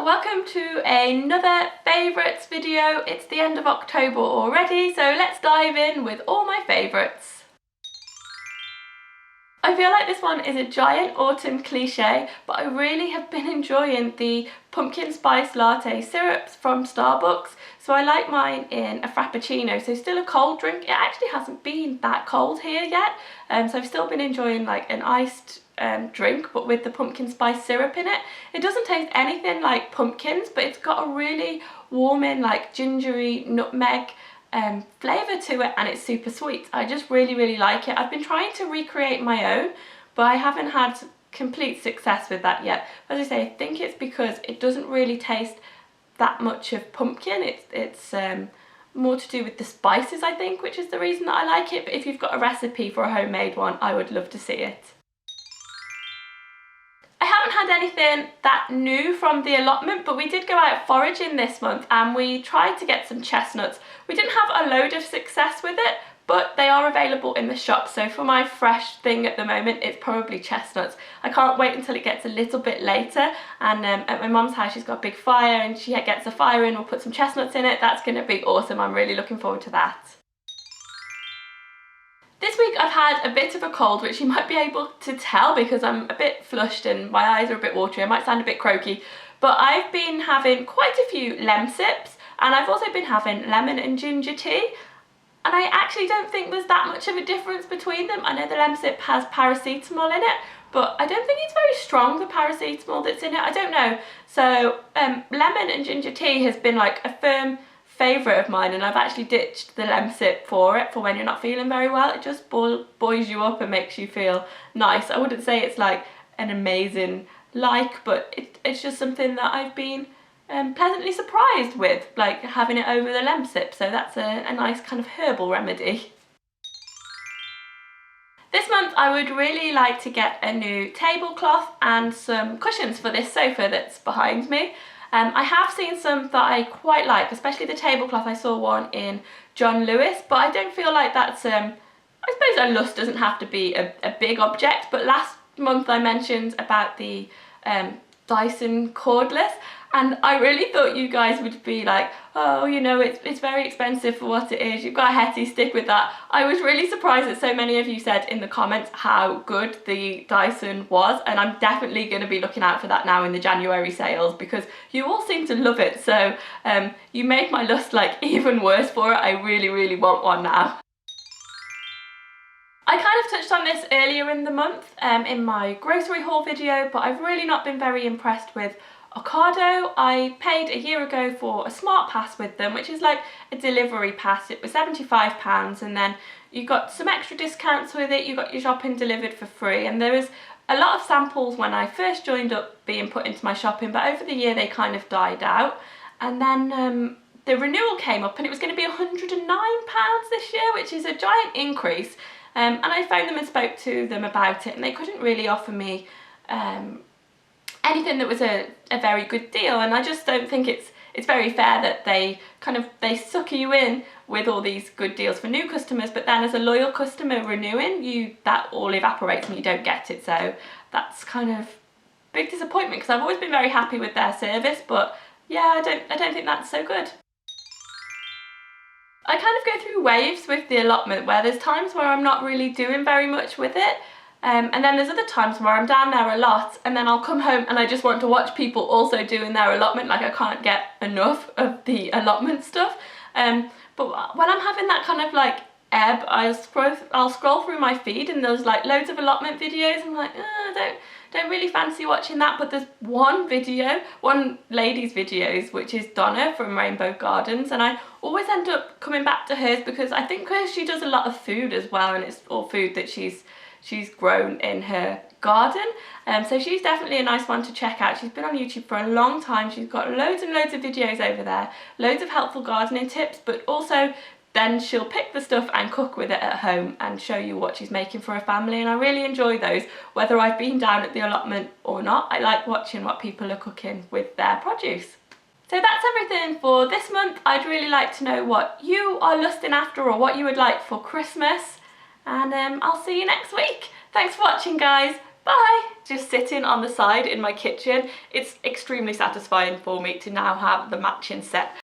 welcome to another favourites video. It's the end of October already, so let's dive in with all my favourites. I feel like this one is a giant autumn cliche, but I really have been enjoying the pumpkin spice latte syrups from Starbucks. So I like mine in a frappuccino, so still a cold drink. It actually hasn't been that cold here yet, so I've still been enjoying like an iced drink, but with the pumpkin spice syrup in it. It doesn't taste anything like pumpkins, but it's got a really warming, like gingery nutmeg flavour to it, and it's super sweet. I just really like it. I've been trying to recreate my own, but I haven't had complete success with that yet. As I say, I think it's because it doesn't really taste that much of pumpkin. It's more to do with the spices, I think, which is the reason that I like it. But if you've got a recipe for a homemade one, I would love to see it. I haven't had anything that new from the allotment, but we did go out foraging this month and we tried to get some chestnuts. We didn't have a load of success with it, but they are available in the shop. So for my fresh thing at the moment, it's probably chestnuts. I can't wait until it gets a little bit later, and at my mum's house she's got a big fire and she gets a fire in, we'll put some chestnuts in it. That's going to be awesome. I'm really looking forward to that. This week I've had a bit of a cold, which you might be able to tell because I'm a bit flushed and my eyes are a bit watery. I might sound a bit croaky, but I've been having quite a few Lemsips, and I've also been having lemon and ginger tea, and I actually don't think there's that much of a difference between them. I know the Lemsip has paracetamol in it, but I don't think it's very strong, the paracetamol that's in it. I don't know. So lemon and ginger tea has been like a firm favourite of mine, and I've actually ditched the Lemsip for it, for when you're not feeling very well. It just buoys you up and makes you feel nice. I wouldn't say it's like an amazing but it's just something that I've been pleasantly surprised with, like having it over the Lemsip. So that's a nice kind of herbal remedy. This month I would really like to get a new tablecloth and some cushions for this sofa that's behind me. I have seen some that I quite like, especially the tablecloth. I saw one in John Lewis, but I don't feel like that's, I suppose a lust doesn't have to be a big object, but last month I mentioned about the Dyson cordless, and I really thought you guys would be like, oh, you know, it's very expensive for what it is, you've got a Hetty, stick with that. I was really surprised that so many of you said in the comments how good the Dyson was, and I'm definitely going to be looking out for that now in the January sales because you all seem to love it. So you made my lust like even worse for it. I really want one now. I kind of touched on this earlier in the month in my grocery haul video, but I've really not been very impressed with Accardo. I paid a year ago for a smart pass with them, which is like a delivery pass. It was £75, and then you got some extra discounts with it. You got your shopping delivered for free, and there was a lot of samples when I first joined up being put into my shopping, but over the year they kind of died out. And then the renewal came up and it was going to be £109 this year, which is a giant increase. And I phoned them and spoke to them about it, and they couldn't really offer me anything that was a very good deal. And I just don't think it's very fair that they sucker you in with all these good deals for new customers, but then as a loyal customer renewing, that all evaporates and you don't get it. So that's kind of big disappointment because I've always been very happy with their service, but yeah, I don't think that's so good. I kind of go through waves with the allotment where there's times where I'm not really doing very much with it, and then there's other times where I'm down there a lot, and then I'll come home and I just want to watch people also doing their allotment. Like I can't get enough of the allotment stuff. But when I'm having that kind of like ebb, I'll scroll through my feed and there's like loads of allotment videos. I'm like, I don't really fancy watching that. But there's one lady's videos, which is Donna from Rainbow Gardens, and I always end up coming back to hers because I think she does a lot of food as well, and it's all food that she's grown in her garden. So she's definitely a nice one to check out. She's been on YouTube for a long time. She's got loads and loads of videos over there, loads of helpful gardening tips, but also then she'll pick the stuff and cook with it at home and show you what she's making for her family, and I really enjoy those, whether I've been down at the allotment or not. I like watching what people are cooking with their produce. So that's everything for this month. I'd really like to know what you are lusting after or what you would like for Christmas, and I'll see you next week. Thanks for watching, guys. bye! Just sitting on the side in my kitchen. It's extremely satisfying for me to now have the matching set